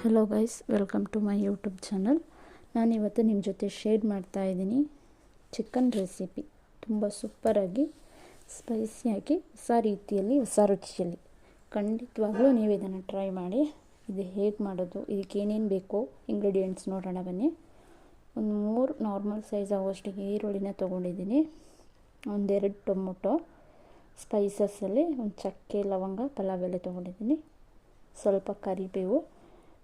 Hello guys, welcome to my YouTube channel. ನಾನಿವತ್ತು ನಿಮ್ಮ ಜೊತೆ ಶೇರ್ ಮಾಡ್ತಾ ಇದ್ದೀನಿ ಚಿಕನ್ ರೆಸಿಪಿ. ತುಂಬ ಸೂಪರಾಗಿ ಸ್ಪೈಸಿಯಾಗಿ ಹೊಸ ರೀತಿಯಲ್ಲಿ, ಹೊಸ ರುಚಿಯಲ್ಲಿ. ಖಂಡಿತವಾಗ್ಲೂ ನೀವು ಇದನ್ನು ಟ್ರೈ ಮಾಡಿ. ಇದು ಹೇಗೆ ಮಾಡೋದು, ಇದಕ್ಕೆ ಏನೇನು ಬೇಕು ಇಂಗ್ರೀಡಿಯೆಂಟ್ಸ್ ನೋಡೋಣ ಬನ್ನಿ. ಒಂದು 3 ನಾರ್ಮಲ್ ಸೈಜ್ ಆಗುವಷ್ಟಿಗೆ ಈರುಳ್ಳಿನ ತೊಗೊಂಡಿದ್ದೀನಿ. ಒಂದೆರಡು ಟೊಮೊಟೊ, ಸ್ಪೈಸಸ್ಸಲ್ಲಿ ಒಂದು ಚಕ್ಕೆ, ಲವಂಗ, ಪಲಾವ್ ಎಲೆ ತೊಗೊಂಡಿದ್ದೀನಿ. ಸ್ವಲ್ಪ ಕರಿಬೇವು,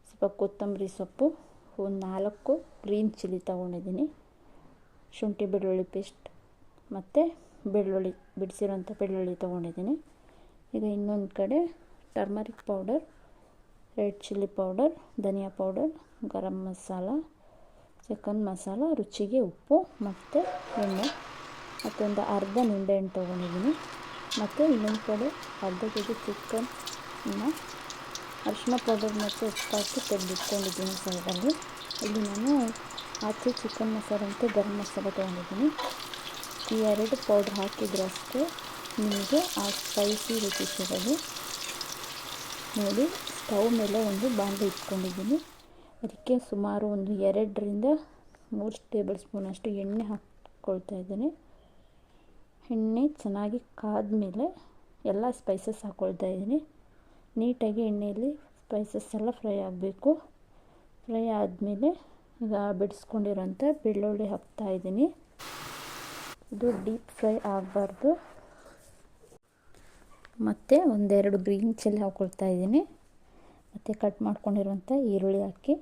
ಸ್ವಲ್ಪ ಕೊತ್ತಂಬರಿ ಸೊಪ್ಪು, ಒಂದು 4 ಗ್ರೀನ್ ಚಿಲ್ಲಿ ತೊಗೊಂಡಿದ್ದೀನಿ. ಶುಂಠಿ ಬೆಳ್ಳುಳ್ಳಿ ಪೇಸ್ಟ್ ಮತ್ತು ಬೆಳ್ಳುಳ್ಳಿ, ಬಿಡಿಸಿರೋಂಥ ಬೆಳ್ಳುಳ್ಳಿ ತೊಗೊಂಡಿದ್ದೀನಿ. ಈಗ ಇನ್ನೊಂದು ಕಡೆ turmeric powder, red chilli powder, ಧನಿಯಾ ಪೌಡರ್, ಗರಂ ಮಸಾಲ, ಚಿಕನ್ ಮಸಾಲ, ರುಚಿಗೆ ಉಪ್ಪು ಮತ್ತು ಎಣ್ಣೆ, ಮತ್ತೊಂದು ಅರ್ಧ ನಿಂಬೆಹಣ್ಣು ತೊಗೊಂಡಿದ್ದೀನಿ. ಮತ್ತು ಇನ್ನೊಂದು ಕಡೆ ಅರ್ಧ ಕೆಜಿ ಚಿಕನ್ನ ಅರಿಶಿನ ಪೌಡರ್ ಮತ್ತು ಉಪ್ಪು ಹಾಕಿ ತೆಗೆದಿಟ್ಕೊಂಡಿದ್ದೀನಿ ಸೈಡಲ್ಲಿ. ಇಲ್ಲಿ ನಾನು ಆಚೆ ಚಿಕನ್ ಮಸಾಲೆ ಮತ್ತು ಗರಂ ಮಸಾಲ ತೊಗೊಂಡಿದ್ದೀನಿ. ಈ 2 ಪೌಡ್ರ್ ಹಾಕಿದರೆ ಅಷ್ಟೇ ನಿಮಗೆ ಆ ಸ್ಪೈಸಿ ರುಚಿ ಸಿಗೋದು. ನೋಡಿ, ಸ್ಟವ್ ಮೇಲೆ ಒಂದು ಬಾಣಲೆ ಇಟ್ಕೊಂಡಿದ್ದೀನಿ. ಅದಕ್ಕೆ ಸುಮಾರು ಒಂದು 2ರಿಂದ 3 ಟೇಬಲ್ ಸ್ಪೂನಷ್ಟು ಎಣ್ಣೆ ಹಾಕ್ಕೊಳ್ತಾ ಇದ್ದೀನಿ. ಎಣ್ಣೆ ಚೆನ್ನಾಗಿ ಕಾದ್ಮೇಲೆ ಎಲ್ಲ ಸ್ಪೈಸಸ್ ಹಾಕ್ಕೊಳ್ತಾ ಇದ್ದೀನಿ. ನೀಟಾಗಿ ಎಣ್ಣೆಯಲ್ಲಿ ಸ್ಪೈಸಸ್ ಎಲ್ಲ ಫ್ರೈ ಆಗಬೇಕು. ಫ್ರೈ ಆದಮೇಲೆ ಈಗ ಬಿಡಿಸ್ಕೊಂಡಿರೋಂಥ ಬೆಳ್ಳುಳ್ಳಿ ಹಾಕ್ತಾಯಿದ್ದೀನಿ. ಇದು ಡೀಪ್ ಫ್ರೈ ಆಗಬಾರ್ದು. ಮತ್ತು ಒಂದೆರಡು ಗ್ರೀನ್ ಚಿಲ್ಲಿ ಹಾಕ್ಕೊಳ್ತಾ ಇದ್ದೀನಿ. ಮತ್ತು ಕಟ್ ಮಾಡ್ಕೊಂಡಿರುವಂಥ ಈರುಳ್ಳಿ ಹಾಕಿ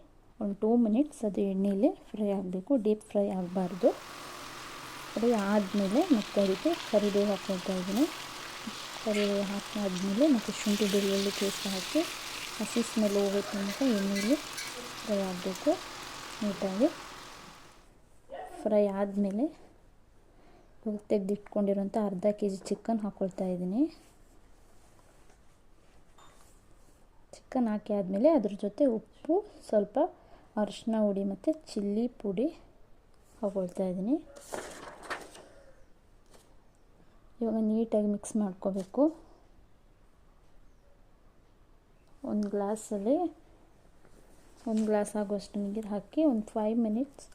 ಒಂದು 2 ಮಿನಿಟ್ಸ್ ಅದು ಎಣ್ಣೆಯಲ್ಲಿ ಫ್ರೈ ಆಗಬೇಕು, ಡೀಪ್ ಫ್ರೈ ಆಗಬಾರ್ದು. ಫ್ರೈ ಆದಮೇಲೆ ಮತ್ತೆ ಅದಕ್ಕೆ ಕರಿಬೇವು ಹಾಕ್ಕೊಳ್ತಾ ಇದ್ದೀನಿ. ಕರಿಬೇವು ಹಾಕಿದ್ಮೇಲೆ ಮತ್ತು ಶುಂಠಿ ಬೆಳ್ಳುಳ್ಳಿ ಪೇಸ್ಟ್ ಹಾಕಿ ಹಸಿ ಸ್ಮೆಲ್ ಹೋಗೋ ತನಕ ಎಣ್ಣೆಯಲ್ಲಿ ಫ್ರೈ ಆಗಬೇಕು. ನೀಟಾಗಿ ಫ್ರೈ ಆದಮೇಲೆ ತೆಗೆದಿಟ್ಕೊಂಡಿರೋಂಥ ಅರ್ಧ ಕೆಜಿ ಚಿಕನ್ ಹಾಕ್ಕೊಳ್ತಾ ಇದ್ದೀನಿ. ಚಿಕನ್ ಹಾಕಿ ಆದಮೇಲೆ ಅದ್ರ ಜೊತೆ ಉಪ್ಪು, ಸ್ವಲ್ಪ ಅರಿಶಿನ ಹುಡಿ ಮತ್ತು ಚಿಲ್ಲಿ ಪುಡಿ ಹಾಕ್ಕೊಳ್ತಾ ಇದ್ದೀನಿ. ಇವಾಗ ನೀಟಾಗಿ ಮಿಕ್ಸ್ ಮಾಡ್ಕೋಬೇಕು. ಒಂದು ಗ್ಲಾಸಲ್ಲಿ 1 ಗ್ಲಾಸ್ ಆಗುವಷ್ಟು ನೀರು ಹಾಕಿ ಒಂದು 5 ಮಿನಿಟ್ಸ್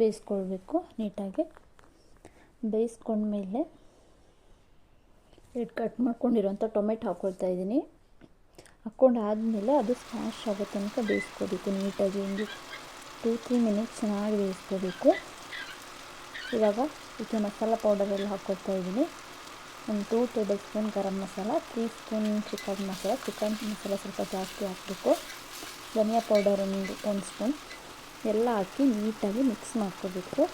ಬೇಯಿಸ್ಕೊಳ್ಬೇಕು. ನೀಟಾಗಿ ಬೇಯಿಸ್ಕೊಂಡ್ಮೇಲೆ ಕಟ್ ಮಾಡ್ಕೊಂಡಿರೋಂಥ ಟೊಮೆಟೊ ಹಾಕ್ಕೊಳ್ತಾ ಇದ್ದೀನಿ. ಹಾಕ್ಕೊಂಡು ಆದಮೇಲೆ ಅದು ಸ್ಮ್ಯಾಶ್ ಆಗೋ ತನಕ ಬೇಯಿಸ್ಕೋಬೇಕು. ನೀಟಾಗಿ ಒಂದು 2-3 ಮಿನಿಟ್ಸ್ ಚೆನ್ನಾಗಿ ಬೇಯಿಸ್ಕೋಬೇಕು. ಇವಾಗ ಇದಕ್ಕೆ ಮಸಾಲ ಪೌಡರೆಲ್ಲ ಹಾಕ್ಕೊಳ್ತಾ ಇದ್ದೀನಿ. ಒಂದು 2 table spoon garam masala, 3 spoon chicken masala ಸ್ವಲ್ಪ ಜಾಸ್ತಿ ಹಾಕಬೇಕು. ಧನಿಯಾ ಪೌಡರ್ ಒಂದು ಸ್ಪೂನ್ ಎಲ್ಲ ಹಾಕಿ ನೀಟಾಗಿ ಮಿಕ್ಸ್ ಮಾಡ್ಕೋಬೇಕು.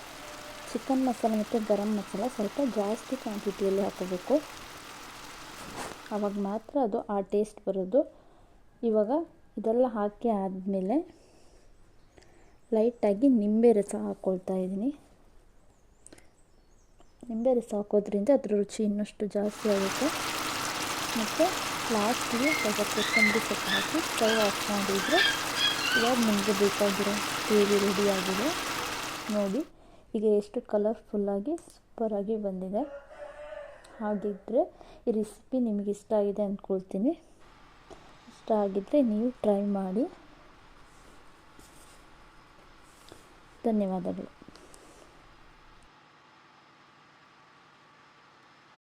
ಚಿಕನ್ ಮಸಾಲ ಮತ್ತು ಗರಂ ಮಸಾಲ ಸ್ವಲ್ಪ ಜಾಸ್ತಿ ಕ್ವಾಂಟಿಟಿಯಲ್ಲಿ ಹಾಕೋಬೇಕು. ಆವಾಗ ಮಾತ್ರ ಅದು ಆ ಟೇಸ್ಟ್ ಬರೋದು. ಇವಾಗ ಇದೆಲ್ಲ ಹಾಕಿ ಆದಮೇಲೆ ಲೈಟಾಗಿ ನಿಂಬೆ ರಸ ಹಾಕ್ಕೊಳ್ತಾ ಇದ್ದೀನಿ. ನಿಂಬೆ ರಸ ಹಾಕೋದ್ರಿಂದ ಅದ್ರ ರುಚಿ ಇನ್ನಷ್ಟು ಜಾಸ್ತಿ ಆಗುತ್ತೆ. ಮತ್ತು ಲಾಸ್ಟಿಗೆ ಸ್ವಲ್ಪ ಕೊತ್ತಂಬರಿ ಸೊಪ್ಪು ಹಾಕಿ ಸ್ಟವ್ ಆಫ್ ಮಾಡಿದರೆ ಇವಾಗ ನಿಮಗೆ ಬೇಕಾಗಿರೋ ಗ್ರೇವಿ ರೆಡಿಯಾಗಿದೆ. ನೋಡಿ, ಈಗ ಎಷ್ಟು ಕಲರ್ಫುಲ್ಲಾಗಿ ಸೂಪರಾಗಿ ಬಂದಿದೆ. ಹಾಗಿದ್ದರೆ ಈ ರೆಸಿಪಿ ನಿಮಗೆ ಇಷ್ಟ ಆಗಿದೆ ಅಂದ್ಕೊಳ್ತೀನಿ. ಇಷ್ಟ ಆಗಿದ್ದರೆ ನೀವು ಟ್ರೈ ಮಾಡಿ. ಧನ್ಯವಾದಗಳು.